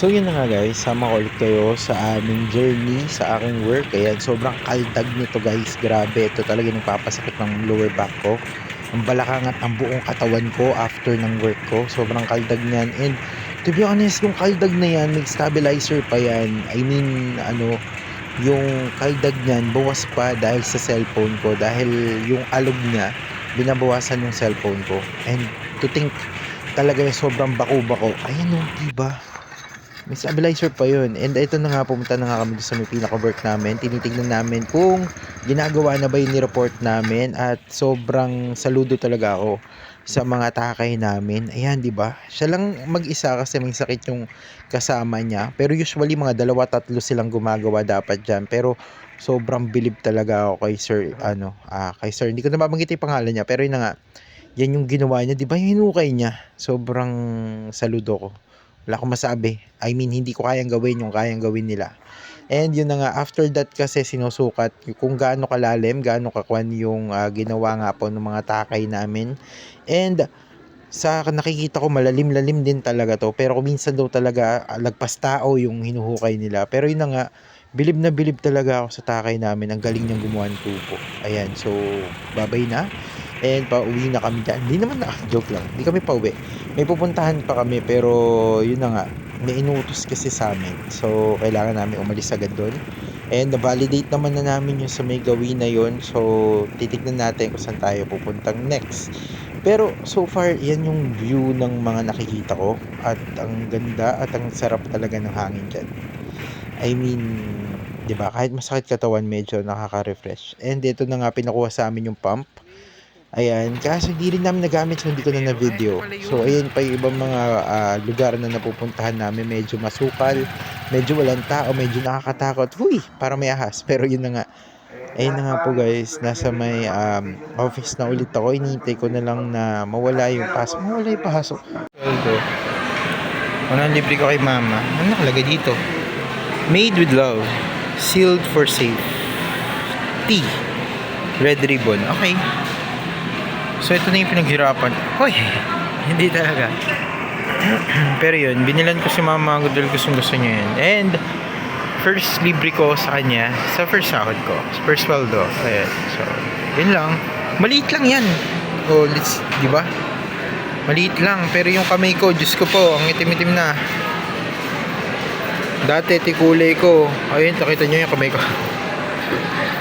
So yun na nga guys, sama ko ulit kayo sa aming journey sa aking work. Ayan, sobrang kaldag nito guys. Grabe, ito talaga nagpapasakit ng lower back ko. Ang balakang at ang buong katawan ko after ng work ko. Sobrang kaldag niyan. And to be honest, yung kaldag na yan, may stabilizer pa yan. I mean, yung kaldag niyan, bawas pa dahil sa cellphone ko. Dahil yung alog niya, binabawasan yung cellphone ko. And to think, talaga sobrang bako-bako. Ayun o, diba? May stabilizer pa yun. And ito na nga, pumunta na nga kami sa may pinaka-work namin. Tinitignan namin kung ginagawa na ba yung ni-report namin. At sobrang saludo talaga ako sa mga takay namin. Ayan, di ba? Siya lang mag-isa kasi may sakit yung kasama niya. Pero usually mga dalawa, tatlo silang gumagawa dapat dyan. Pero sobrang bilib talaga ako kay Sir, kay Sir. Hindi ko na mabanggit yung pangalan niya. Pero yun na nga, yan yung ginawa niya. Di ba yung hinukay niya? Sobrang saludo ko. Wala akong masabi. I mean, hindi ko kayang gawin yung kayang gawin nila. And yun na nga, after that kasi sinusukat kung gaano kalalim, gaano kakwan yung ginawa nga po ng mga takay namin. And sa nakikita ko malalim-lalim din talaga to. Pero kung minsan daw talaga lagpas tao yung hinuhukay nila. Pero yun na nga, bilib na bilib talaga ako sa takay namin. Ang galing niyang gumawa ng tubo. Ayan, so babay na. And pauwi na kami dyan. Hindi naman joke lang. Hindi kami pauwi. May pupuntahan pa kami pero yun na nga. May inutos kasi sa amin. So kailangan namin umalis agad doon. And na-validate naman na namin yung sa may gawin na yun. So titignan natin kung saan tayo pupuntang next. Pero so far yan yung view ng mga nakikita ko. At ang ganda at ang sarap talaga ng hangin dyan. I mean, 'di ba? Kahit masakit katawan, medyo nakaka-refresh. And ito na nga pinakuha sa amin yung pump. Ayan, kaso hindi rin namin nagamit, so hindi ko na na-video. So ayan pa yung ibang mga lugar na napupuntahan namin, medyo masukal, medyo walang tao, medyo nakakatakot. Huy, para may ahas. Pero yun na nga. Ayun na nga po guys, nasa may office na ulit ako. Hinihintay ko na lang na mawala yung pasok. Mawala yung pasok. Ito. Unang libre ko kay mama. Ano nakalagay dito? Made with love. Sealed for safety. Red ribbon. Okay. So ito na yung pinaghirapan. Hoy, hindi talaga. Pero yun, binilan ko si mama dahil gusto niya yun. And first libre ko sa kanya sa first sahod ko. Sa first sweldo. Ayan. So, yun lang. Maliit lang yan. Oh, di ba? Maliit lang. Pero yung kamay ko, Diyos ko po, ang itim-itim na. Dati, tikulay ko. Ayun, nakita nyo yung kamay ko.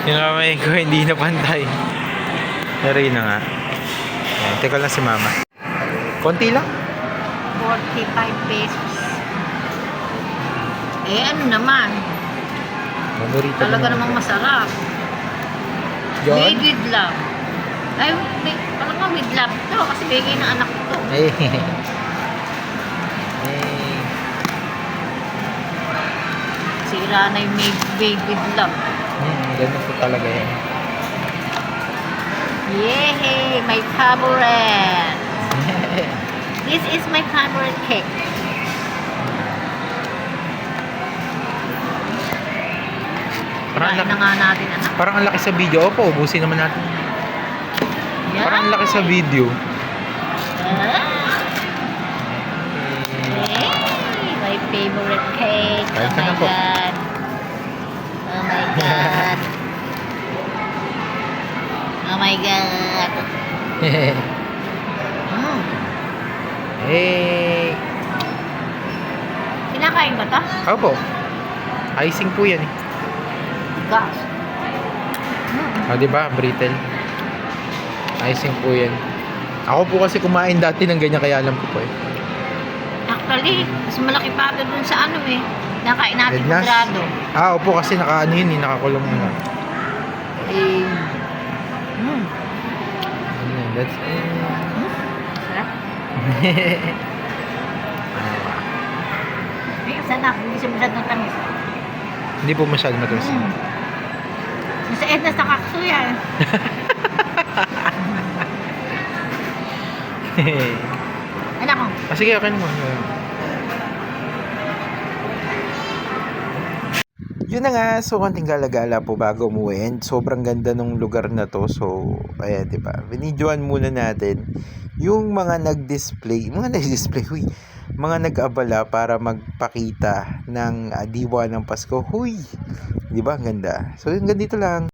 Yung kamay ko, hindi na pantay. Pero yun na nga. Ayan, teka lang si mama. Konti lang? 45 pesos. Eh, ano naman? Paborito Talaga namang masarap. John? Made with love. Ay, talaga with love to. Kasi bigay ng anak ko. Eh. Sira na yung made with love. Ganun po talaga yan. Yay! My favorite! This is my favorite cake. Kain na nga natin, anak. Parang ang laki sa video. Opo, ubusin naman natin. Yeah. Parang ang laki sa video. Hey, my favorite cake. Kain Oh ka my na po. God. Oh my God. Oh my God. Eh. Kinakain ba ito? Opo. Icing po yan eh. Gosh. O, diba? Brittle. Icing po yan. Ako po kasi kumain dati ng ganyan kaya alam ko po eh. Actually, mas malaki pa ito dun sa ano eh. Nakain natin Ednas? grado. Opo kasi nakaano yun eh. Nakakulong na. Eh. That's it. Sarap. Eh, sana hindi siya masyadong tamis. Hindi po masyado matamis. Sa Ednas nakakso yan. Anak ko. Sige, okay naman. Yun na nga, so konting gala-gala po bago umuwi. And sobrang ganda ng lugar na to. So, ayan, diba? Binidyoan muna natin yung mga nag-display. Huy, mga nag-abala para magpakita ng diwa ng Pasko. Huy! Di ba? Ang ganda. So, hanggang dito lang.